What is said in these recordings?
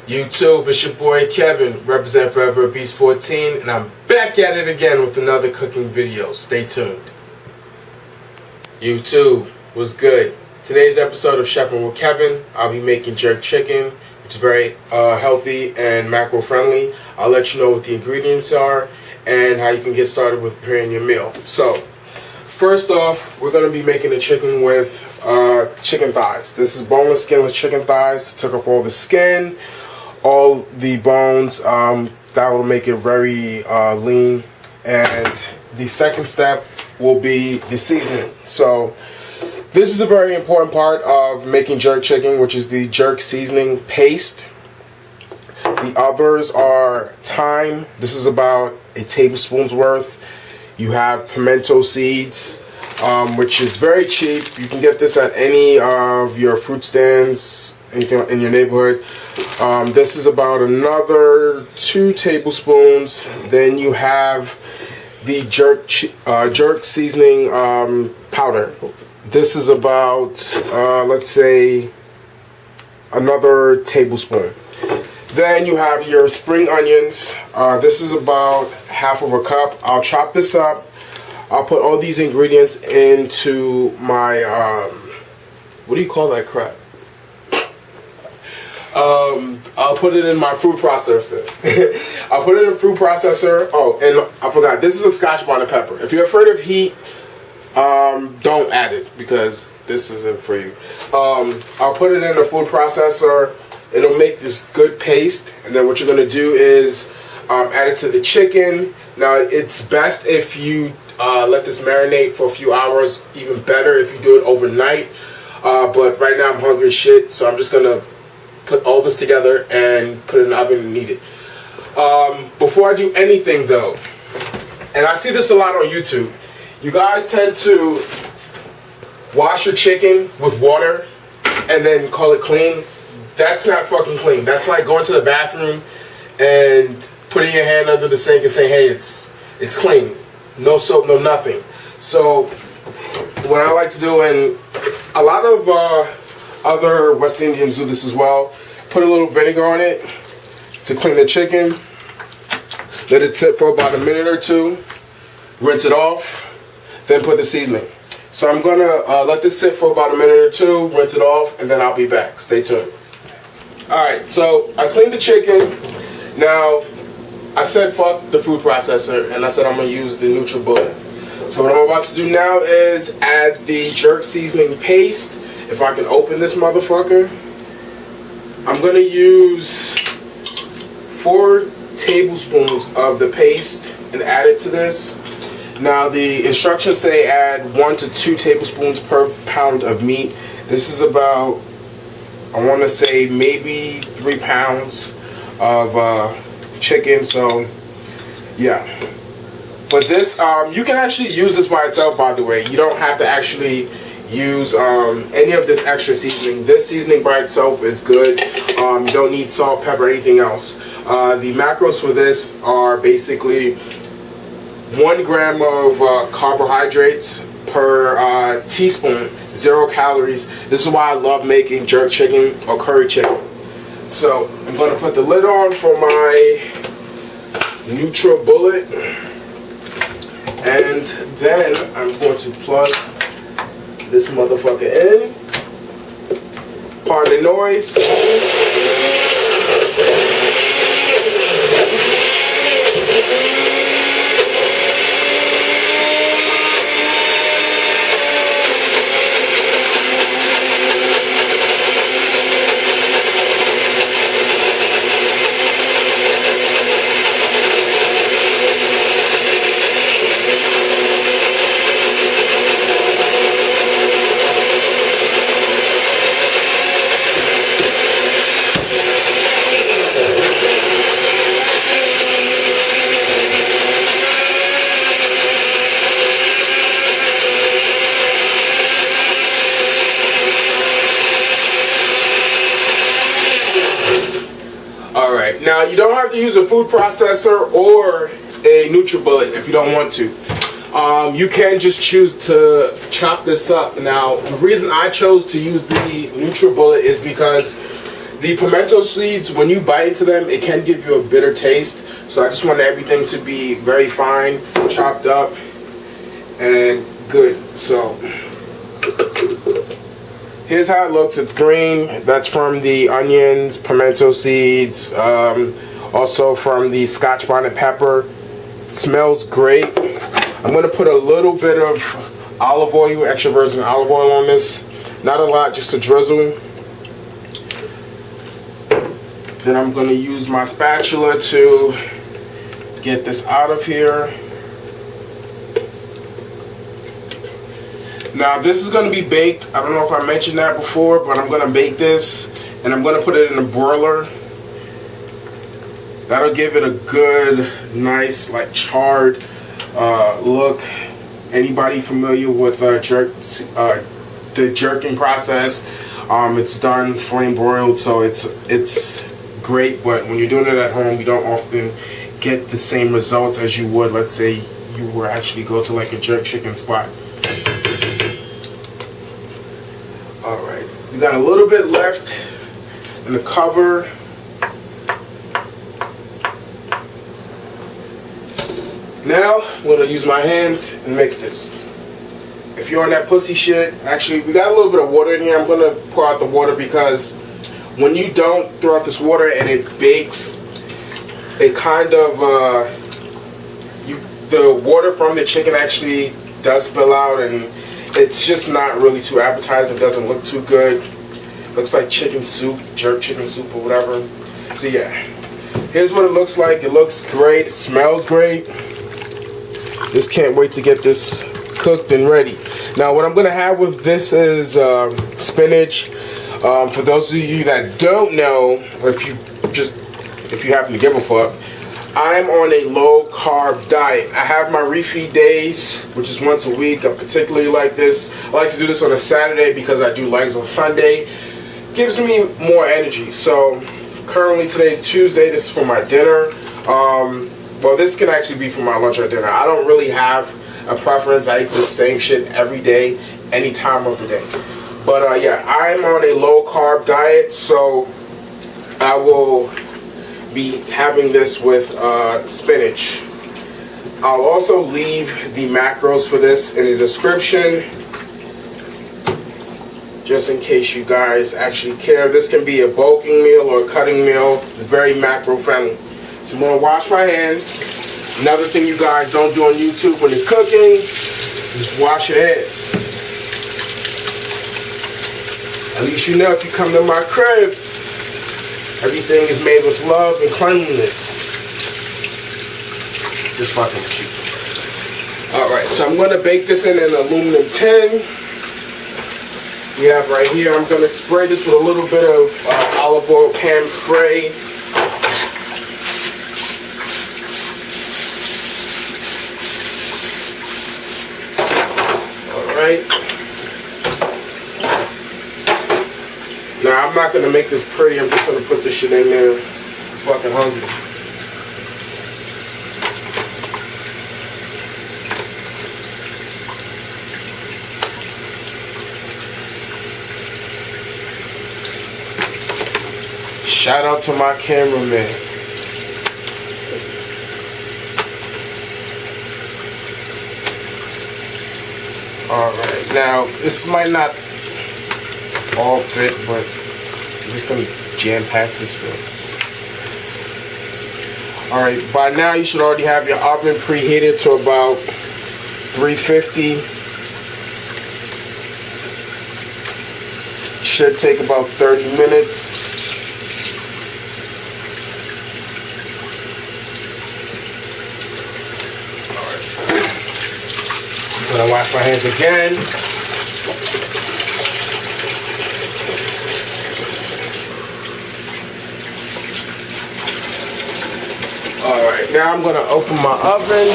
YouTube, it's your boy Kevin, represent Forever Beast 14, and I'm back at it again with another cooking video. Stay tuned. YouTube, what's good? Today's episode of Chefin with Kevin, I'll be making jerk chicken, which is very healthy and macro friendly. I'll let you know what the ingredients are and how you can get started with preparing your meal. So, first off, we're going to be making the chicken with chicken thighs. This is boneless, skinless chicken thighs. Took off all the skin, all the bones. That will make it very lean. And the second step will be the seasoning. So this is a very important part of making jerk chicken, which is the jerk seasoning paste. The others are thyme. This is about a tablespoon's worth. You have pimento seeds, which is very cheap. You can get this at any of your fruit stands, anything in your neighborhood. This is about another 2 tablespoons. Then you have the jerk seasoning powder. This is about, let's say, another tablespoon. Then you have your spring onions. This is about half of a cup. I'll chop this up. I'll put all these ingredients into my, what do you call that crap? I'll put it in my food processor. I'll put it in a food processor. Oh, and I forgot, this is a scotch bonnet pepper. If you're afraid of heat, don't add it because this isn't for you. I'll put it in a food processor. It'll make this good paste, and then what you're going to do is add it to the chicken. Now, it's best if you let this marinate for a few hours, even better if you do it overnight. But right now I'm hungry as shit, so I'm just going to put all this together and put it in the oven and eat it. Before I do anything though, and I see this a lot on YouTube, you guys tend to wash your chicken with water and then call it clean. That's not fucking clean. That's like going to the bathroom and putting your hand under the sink and saying, hey, it's clean. No soap, no nothing. So what I like to do, and a lot of other West Indians do this as well, put a little vinegar on it to clean the chicken. Let it sit for about a minute or two. Rinse it off. Then put the seasoning. So I'm going to let this sit for about a minute or two, rinse it off, and then I'll be back. Stay tuned. Alright, so I cleaned the chicken. Now, I said fuck the food processor, and I said I'm going to use the NutriBullet. So what I'm about to do now is add the jerk seasoning paste. If I can open this motherfucker. I'm going to use 4 tablespoons of the paste and add it to this. Now the instructions say add 1 to 2 tablespoons per pound of meat. This is about, I want to say maybe 3 pounds of chicken, so yeah. But this, you can actually use this by itself, by the way. You don't have to actually use any of this extra seasoning. This seasoning by itself is good. You don't need salt, pepper, anything else. The macros for this are basically 1 gram of carbohydrates per teaspoon, 0 calories. This is why I love making jerk chicken or curry chicken. So I'm going to put the lid on for my NutriBullet, and then I'm going to plug this motherfucker in. Pardon the noise. Alright, now you don't have to use a food processor or a NutriBullet if you don't want to. You can just choose to chop this up. Now, the reason I chose to use the NutriBullet is because The pimento seeds, when you bite into them, it can give you a bitter taste. So I just want everything to be very fine, chopped up, and good. So here's how it looks. It's green. That's from the onions, pimento seeds, also from the scotch bonnet pepper. It smells great. I'm going to put a little bit of olive oil, extra virgin olive oil on this. Not a lot, just a drizzle. Then I'm going to use my spatula to get this out of here. Now this is going to be baked. I don't know if I mentioned that before, but I'm going to bake this and I'm going to put it in a broiler. That'll give it a good, nice, like charred look. Anybody familiar with the jerking process? It's done flame broiled, so it's great. But when you're doing it at home, you don't often get the same results as you would, let's say, you were actually go to like a jerk chicken spot. All right, we got a little bit left in the cover. Now I'm gonna use my hands and mix this. If you're on that pussy shit, actually we got a little bit of water in here. I'm gonna pour out the water because when you don't throw out this water and it bakes, it kind of the water from the chicken actually does spill out, and it's just not really too appetizing. It doesn't look too good. Looks like chicken soup, jerk chicken soup or whatever. So yeah, here's what it looks like. It looks great. It smells great. Just can't wait to get this cooked and ready. Now what I'm gonna have with this is spinach. For those of you that don't know, if you happen to give a fuck, I'm on a low carb diet. I have my refeed days, which is once a week. I particularly like this. I like to do this on a Saturday because I do legs on Sunday. Gives me more energy. So currently today's Tuesday. This is for my dinner. Well, this can actually be for my lunch or dinner. I don't really have a preference. I eat the same shit every day, any time of the day. But yeah, I'm on a low carb diet, so I will be having this with spinach. I'll also leave the macros for this in the description, just in case you guys actually care. This can be a bulking meal or a cutting meal. It's very macro friendly. So I'm going to wash my hands. Another thing you guys don't do on YouTube when you're cooking is wash your hands. At least you know if you come to my crib, everything is made with love and cleanliness. Just fucking with you. Alright, so I'm going to bake this in an aluminum tin. We have right here, I'm going to spray this with a little bit of olive oil pan spray. Alright. Now I'm not going to make this pretty, I'm just going to put this shit in there. I'm fucking hungry. Shout out to my cameraman. Alright, now this might not all fit, but I'm just going to jam pack this bit. Alright, by now you should already have your oven preheated to about 350. Should take about 30 minutes. I'm gonna wash my hands again. Alright, now I'm gonna open my oven.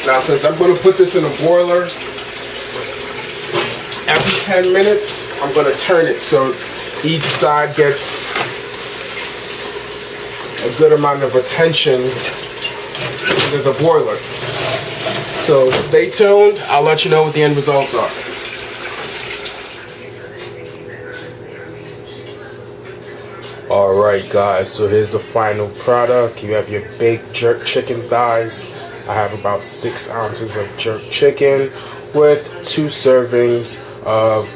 Now since I'm gonna put this in a boiler, every 10 minutes I'm gonna turn it so each side gets a good amount of attention into the boiler. So stay tuned. I'll let you know what the end results are. Alright guys, so here's the final product. You have your baked jerk chicken thighs. I have about 6 ounces of jerk chicken with 2 servings of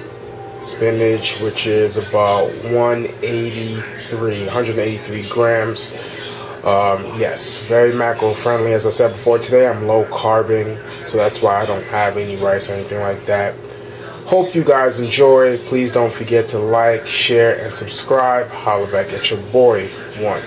spinach, which is about 183 grams. Yes, very macro friendly. As I said before, today I'm low carbing, so that's why I don't have any rice or anything like that. Hope you guys enjoy. Please don't forget to like, share, and subscribe. Holla back at your boy. One.